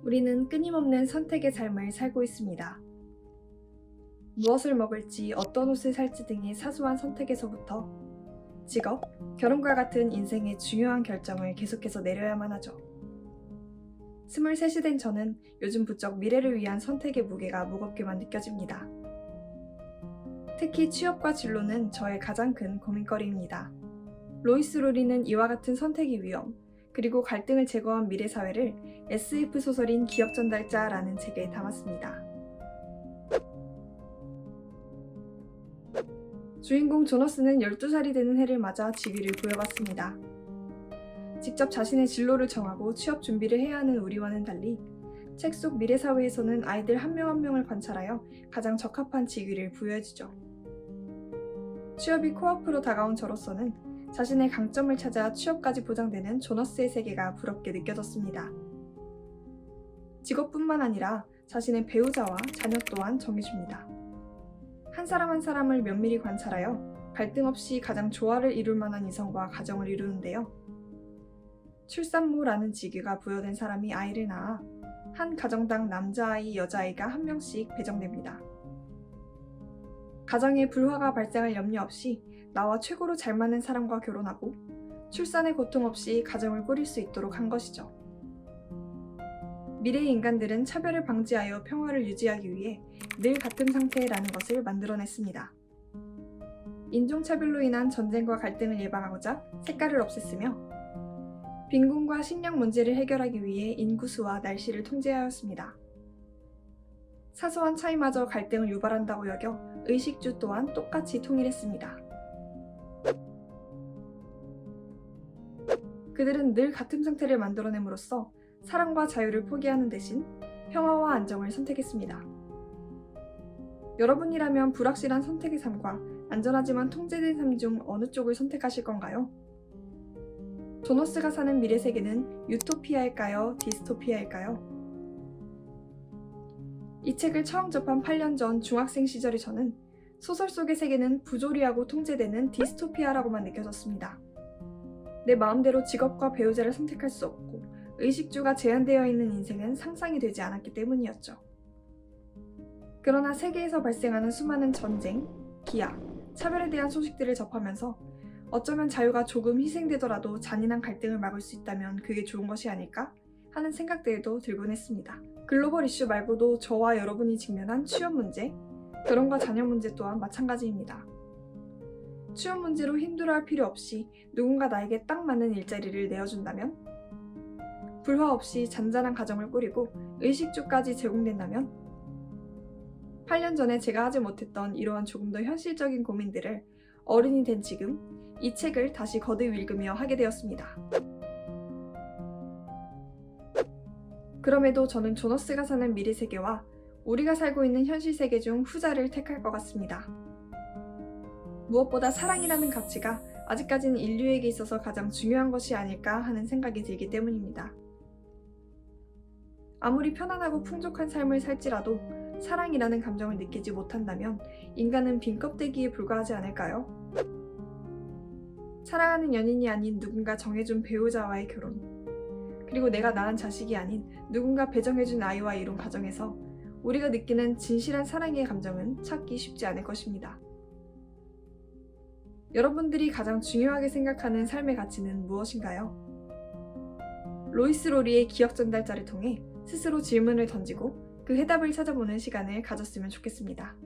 우리는 끊임없는 선택의 삶을 살고 있습니다. 무엇을 먹을지, 어떤 옷을 살지 등의 사소한 선택에서부터 직업, 결혼과 같은 인생의 중요한 결정을 계속해서 내려야만 하죠. 23이 된 저는 요즘 부쩍 미래를 위한 선택의 무게가 무겁게만 느껴집니다. 특히 취업과 진로는 저의 가장 큰 고민거리입니다. 로이스 로리는 이와 같은 선택의 위험, 그리고 갈등을 제거한 미래 사회를 SF 소설인 기억 전달자라는 책에 담았습니다. 주인공 조너스는 12살이 되는 해를 맞아 직위를 부여받습니다. 직접 자신의 진로를 정하고 취업 준비를 해야 하는 우리와는 달리 책 속 미래 사회에서는 아이들 한 명 한 명을 관찰하여 가장 적합한 직위를 부여해주죠. 취업이 코앞으로 다가온 저로서는 자신의 강점을 찾아 취업까지 보장되는 조너스의 세계가 부럽게 느껴졌습니다. 직업뿐만 아니라 자신의 배우자와 자녀 또한 정해줍니다. 한 사람 한 사람을 면밀히 관찰하여 갈등 없이 가장 조화를 이룰 만한 이성과 가정을 이루는데요. 출산모라는 직위가 부여된 사람이 아이를 낳아 한 가정당 남자아이, 여자아이가 한 명씩 배정됩니다. 가정에 불화가 발생할 염려 없이 나와 최고로 잘 맞는 사람과 결혼하고 출산의 고통 없이 가정을 꾸릴 수 있도록 한 것이죠. 미래의 인간들은 차별을 방지하여 평화를 유지하기 위해 늘 같은 상태라는 것을 만들어냈습니다. 인종차별로 인한 전쟁과 갈등을 예방하고자 색깔을 없앴으며 빈곤과 식량 문제를 해결하기 위해 인구수와 날씨를 통제하였습니다. 사소한 차이마저 갈등을 유발한다고 여겨 의식주 또한 똑같이 통일했습니다. 그들은 늘 같은 상태를 만들어냄으로써 사랑과 자유를 포기하는 대신 평화와 안정을 선택했습니다. 여러분이라면 불확실한 선택의 삶과 안전하지만 통제된 삶 중 어느 쪽을 선택하실 건가요? 조너스가 사는 미래 세계는 유토피아일까요? 디스토피아일까요? 이 책을 처음 접한 8년 전 중학생 시절의 저는 소설 속의 세계는 부조리하고 통제되는 디스토피아라고만 느껴졌습니다. 내 마음대로 직업과 배우자를 선택할 수 없고 의식주가 제한되어 있는 인생은 상상이 되지 않았기 때문이었죠. 그러나 세계에서 발생하는 수많은 전쟁, 기아, 차별에 대한 소식들을 접하면서 어쩌면 자유가 조금 희생되더라도 잔인한 갈등을 막을 수 있다면 그게 좋은 것이 아닐까 하는 생각들도 들곤 했습니다. 글로벌 이슈 말고도 저와 여러분이 직면한 취업 문제, 결혼과 자녀 문제 또한 마찬가지입니다. 취업 문제로 힘들어할 필요 없이 누군가 나에게 딱 맞는 일자리를 내어준다면, 불화 없이 잔잔한 가정을 꾸리고 의식주까지 제공된다면, 8년 전에 제가 하지 못했던 이러한 조금 더 현실적인 고민들을 어른이 된 지금 이 책을 다시 거듭 읽으며 하게 되었습니다. 그럼에도 저는 조너스가 사는 미래 세계와 우리가 살고 있는 현실 세계 중 후자를 택할 것 같습니다. 무엇보다 사랑이라는 가치가 아직까지는 인류에게 있어서 가장 중요한 것이 아닐까 하는 생각이 들기 때문입니다. 아무리 편안하고 풍족한 삶을 살지라도 사랑이라는 감정을 느끼지 못한다면 인간은 빈 껍데기에 불과하지 않을까요? 사랑하는 연인이 아닌 누군가 정해준 배우자와의 결혼, 그리고 내가 낳은 자식이 아닌 누군가 배정해준 아이와 이룬 가정에서 우리가 느끼는 진실한 사랑의 감정은 찾기 쉽지 않을 것입니다. 여러분들이 가장 중요하게 생각하는 삶의 가치는 무엇인가요? 로이스 로리의 기억 전달자를 통해 스스로 질문을 던지고 그 해답을 찾아보는 시간을 가졌으면 좋겠습니다.